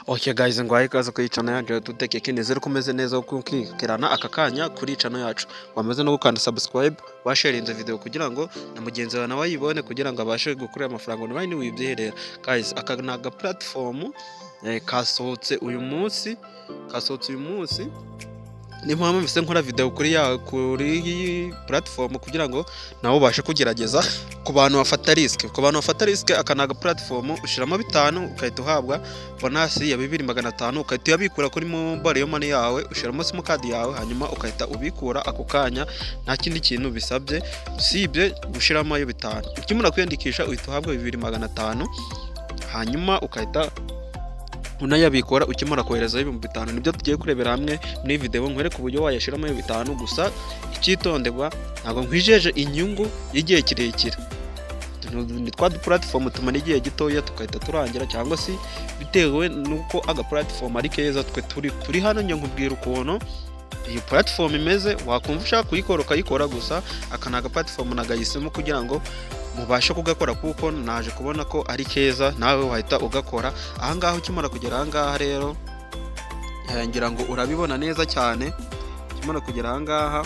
Okay guys, ngwaye ikaze kuri channel yacu dutekeke nizere ko umeze neza ukukirana aka kanya kuri channel yacu. Wamaze no gukanda subscribe, washarinze video kugira ngo na mugenzi wawe nawe ayibone kugira ngo abashe gukurira amafaranga online wibyiherera. Guys, aka naga platform kasohotse uyu munsi, ni mpamvu mfise nkora video kuri platform kugira ngo nawo bashe kugerageza ku bantu bafata risk, aka naga platform ushiramo 5 ukahita uhabwa bonus ya 2500 ukahita yabikura kuri mobile money yawe, ushiramo sim card yawe hanyuma ukahita ubikura ako kanya nta kindi kintu bisabye usibye gushiramo ayo 5. Ukimura kwiyandikisha uhita uhabwa 2500 hanyuma ukahita unayabikora ukimara kohereza 5,000. Nibyo tugiye kurebera hamwe muri video nkwereka uburyo wayashiramo 5 gusa icyitonderwa ntago nkwijeje inyungu y'igihe kirekire. Ni twa platform tumana igihe gitoya tukahita turangira cyangwa si bitewe nuko aga platform ari keza twe turi hano nyo nkubwira ukuntu iyi platform imeze, wakumva ushaka kuyikora ukayikora gusa aka naga platform nagayisemo kugira ngo mubashe kugakora kuko naje kubona ko ari keza nawe wahita ugakora. Aha ngaho ukimara kugera aha ngaha rero ngira ngo urabibona neza cyane. Ukimara kugera aha ngaha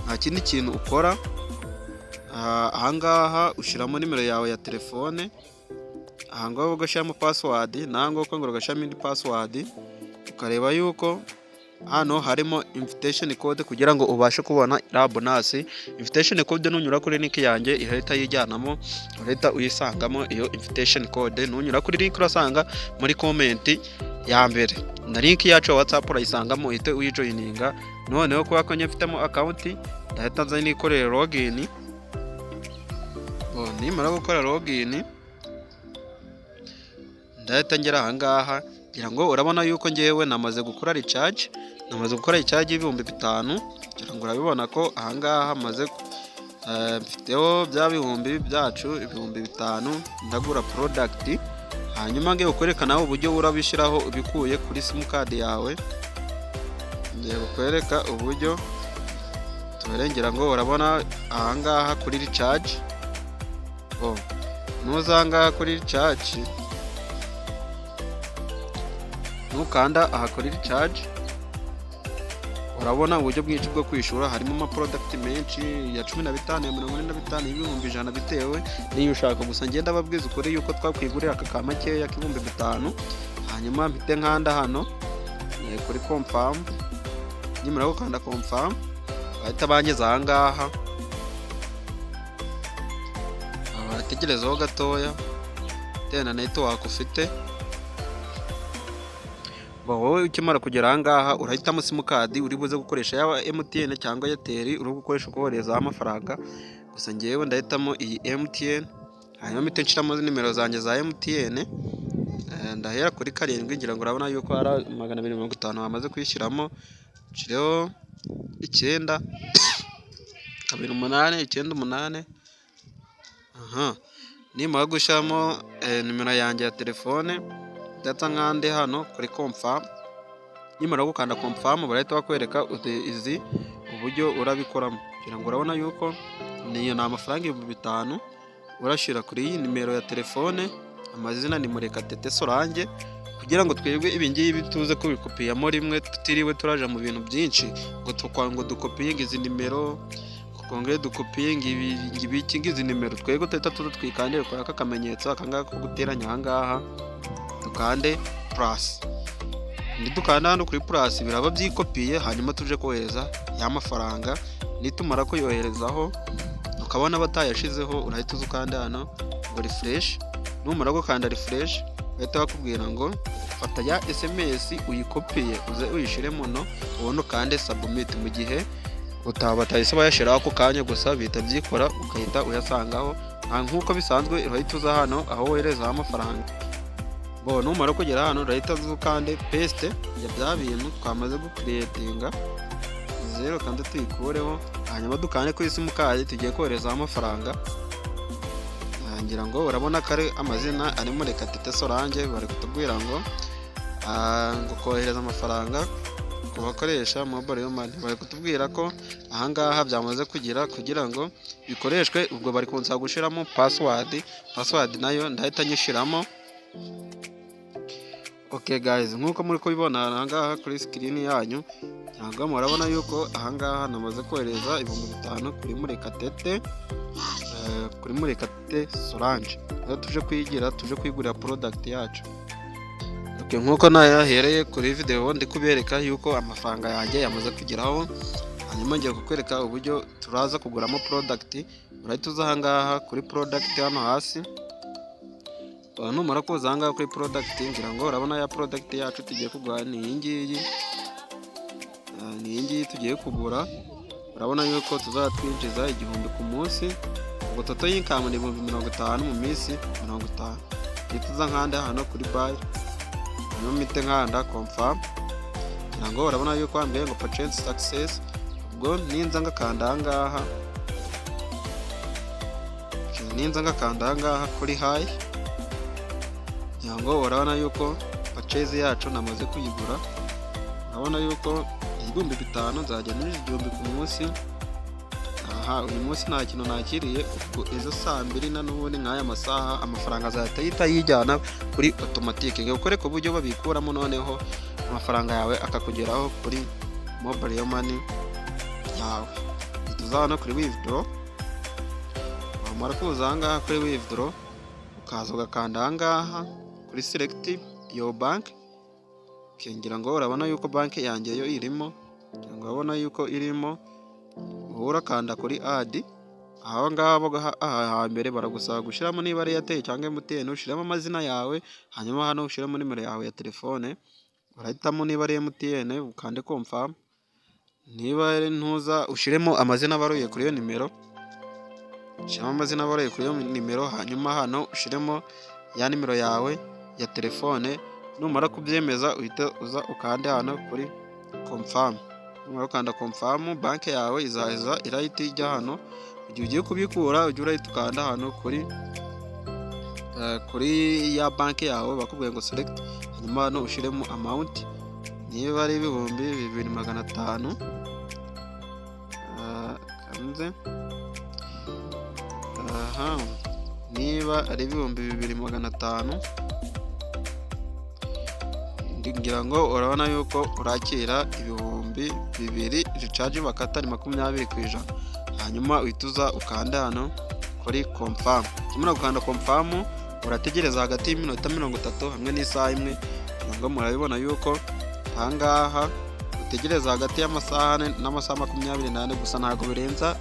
nta kindi kintu ukora, aha ngaha ushiramo nimero yawe ya telefone, aha ngaho ugashiramo password, nango ukongera ugashiramo indi password, ukareba yuko hano harimo invitation code kugira ngo ubashe kubona ira bonus. Invitation code nunyura kuri link yanjye irahita yijyanamo, urahita uyisangamo iyo invitation code. Nunyura kuri link urasanga muri comment ya mbere na link yacu ya WhatsApp urayisangamo, uhite uyijoininga. Noneho kuba ko nyifitemo account ndahita nza nikorera login. Nimara gukora login ndahita ngera aha ngaha ngira ngo urabona yuko ngewe namaze gukora recharge y'ibihumbi 5. ngira ngo urabibona ko aha ngaha maze mfiteho bya bihumbi byacu ibihumbi 5 ndagura product. Hanyuma ngiye kwerekana uburyo urabishiraho ubikuye kuri sim card yawe. Ngiye kwereka uburyo tuberengera ngo urabona aha ngaha kuri recharge. Nuzanga kuri recharge nukanda aha kuri recharge urabona uburyo bwinshi bwo kwishura. Harimo ama product menshi ya 15 ya 45 ibihumbi 100 bitewe niyo ushaka. Gusa ngenda babwiza ukuri yuko twakwigurira aka kamake ya 5,000. Hanyuma mpite nkanda hano kuri confirm. Nyimara gukanda confirm bahita bangeza aha ngaha, barategerezaho gatoya tena network ufite. Wowe ukimara kugera aha ngaha urahitamo sim card uri buze gukoresha yaba MTN cyangwa Airtel uri gukoresha ukohereza amafaranga. Gusa ngewe ndahitamo iyi MTN, hanyuma mpite nshiramo nimero zanjye za MTN. Ndahera kuri 7 ngira ngo urabona yuko ara 250 bamaze kwishyiramo. Nshyireho 9 28 98. Nimara gushamo nimero yanjye ya telefone data nkande hano kuri confirm. Nimara gukanda confirm barahita bakwereka izi uburyo urabikoramo. Kugira ngo urabona yuko niyo na amafaranga 5,000 urashira kuri iyi nimero ya telefone. Amazina ni Murekatete Solange kugira ngo twebwe ibingibi tuze kubikopiyamo rimwe tutiriwe turaja mu bintu byinshi ngo dukopiye izi nimero kongere dukopiye ngizi nimero. Twego teta twikandire kwa aka kamenyetso akanga ko guteranya aha ngaha dukande plus. Nidukanda hano kuri plus biraba byikopiye hanyuma tuje kohereza ya mafaranga. Nitumara ko yoherezaho ukabona batayashizeho urahita uzukanda hano ngo refresh. Numara gukanda refresh bahita bakubwira ngo fata ya SMS uyikopiye uze uyishiremo no ubone kandi submit. Mu gihe batahise bayashiraho ako kanya gusa bita byikora ukahita uyasangaho nkuko bisanzwe. Urahita uza hano aho wohereza amafaranga. Numara kugera hano urahita uzukande paste ya bya bintu twamaze gucreatinga 0 kandi tuyikureho. Hanyuma dukande kuri sim card tugiye kohereza amafaranga. Ngira ngo urabona kare amazina ari Murekatete Solange. Bari kutubwira ngo kohereza amafaranga kubakoresha mobile money. Bari kutubwira ko aha ngaha byamaze kugira ngo bikoreshwe. Ubwo bari kunsaba gushiramo password nayo ndahita nyishiramo. Okay guys, nk'uko muri kubibona ahangaha kuri screen yanyu, ntabwo murabona yuko ahangaha namaze kohereza ibihumbi 5 kuri Murekatete Solange. Rero tuje kwigurira product yacu. Okay, nk'uko nayahereye kuri video ndi kubereka yuko amafaranga yanjye yamaze kugeraho, hanyuma ngiye kukwereka uburyo turaza kuguramo product. Urahita uza ahangaha kuri product hano hasi. Numara kuza ahangaha kuri product, ngira ngo urabona ya product yacu tugiye kugura ni iyi ngiyi tugiye kugura. Urabona yuko tuzatwinjiza 1000 ku munsi, ubwo total income ni 50 mu minsi 50. Tuza nkanda hano kuri buy, nyumite nkanda confirm. Ngira ngo urabona yuko ambwiye ngo purchase success, ubwo ninza ngakanda ahangaha kuri high. Nyango urabona yuko purchase yacu namaze kuyigura. Urabona yuko 5000 nzajya muri 1000 ku munsi. Uyu munsi nta kintu nakiriye, ubwo ejo saa 2 na n'ubundi nk'aya masaha amafaranga azahita yijyana kuri automatique. Ngiye gukoreka uburyo babikuramo, noneho amafaranga yawe akakugeraho kuri mobile money yawe. Tuzana kuri withdraw. Wamara kuza ahangaha kuri withdraw, ukaza ugakanda ahangaha kuri select your bank. Ngira ngo urabona yuko banki yanjye yo irimo, urabona yuko irimo. Urakanda kuri add. Aha ngaha mbere baragusaba gushiramo niba ari Airtel cyangwa MTN, ushiramo amazina yawe, hanyuma hano ushiramo nimero yawe ya telefone. Urahitamo niba ari MTN ukande confirm, niba ari ntuza ushiremo amazina baruye kuri iyo nimero. Shiramo amazina baruye kuri iyo nimero, hanyuma hano ushiremo ya nimero yawe ya telefone. Numara kubyemeza uhita uza ukande hano kuri confirm. Numara ukanda confirm, banki yawe izaheza irahita ijya hano. Igihe ugiye kubikura ujye urahita ukanda hano kuri ya banki yawe bakubwiye ngo select, hanyuma hano ushiremo amount. Niba ari 2500 kanze, niba ari 2500, ngira ngo urabona yuko urakira 2000 recharge bakata ni 20%. Hanyuma uhituza ukanda hano kuri confirm. Kimara gukanda confirm, urategereza hagati y'iminota 30 hamwe n'isaha imwe. Ngo murabibona yuko ahangaha utegereza hagati y'amasaha n'amasaha 28, gusa ntago birenza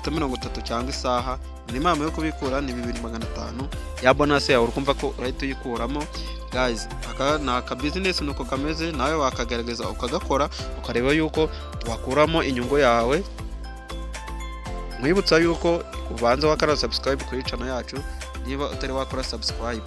iminota 30 cyangwa isaha. Minimum yo kubikura ni 2500. Ya bonus yawe urukumva ko urahita uyikuramo. Guys, aka ni aka business nuko kameze, nawe wakagaragaza ukagakora ukareba yuko wakuramo inyungu yawe. Mwibutsa yuko ubanza wakora subscribe kuri channel yacu niba utari wakora subscribe.